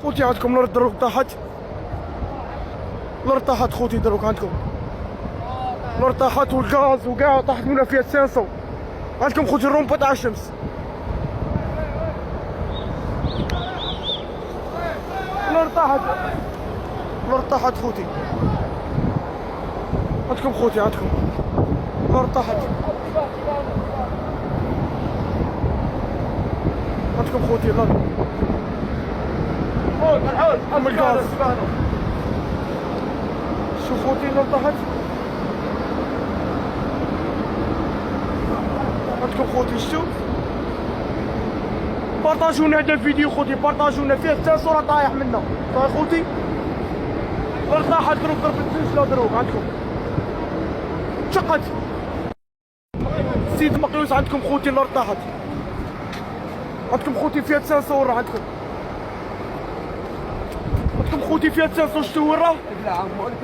خوتي عندكم الارض دروك طاحت. الارض طاحت خوتي دروك عندكم. الارض طاحت والغاز وكاع طاحت منها فيها 500. عندكم خوتي الرومبا تاع الشمس. الارض طاحت. الارض طاحت خوتي. عندكم خوتي عندكم. الارض طاحت. عندكم خوتي الارض. ام الغاز. شوف خوتي الارض طاحت. عندكم خوتي شتو. بارطاجونا هذا الفيديو خوتي، بارطاجونا فيه حتى صورة طايح منا. صافي خوتي. الارض طاحت دروك ضربت الزلزلة دروك عندكم. شقت. سيد مقيوس عندكم خوتي الارض طاحت. عندكم خوتي فيها 9 صور عندكم. عندكم خوتي فيها 9 شتو وراه؟ لا عمو انت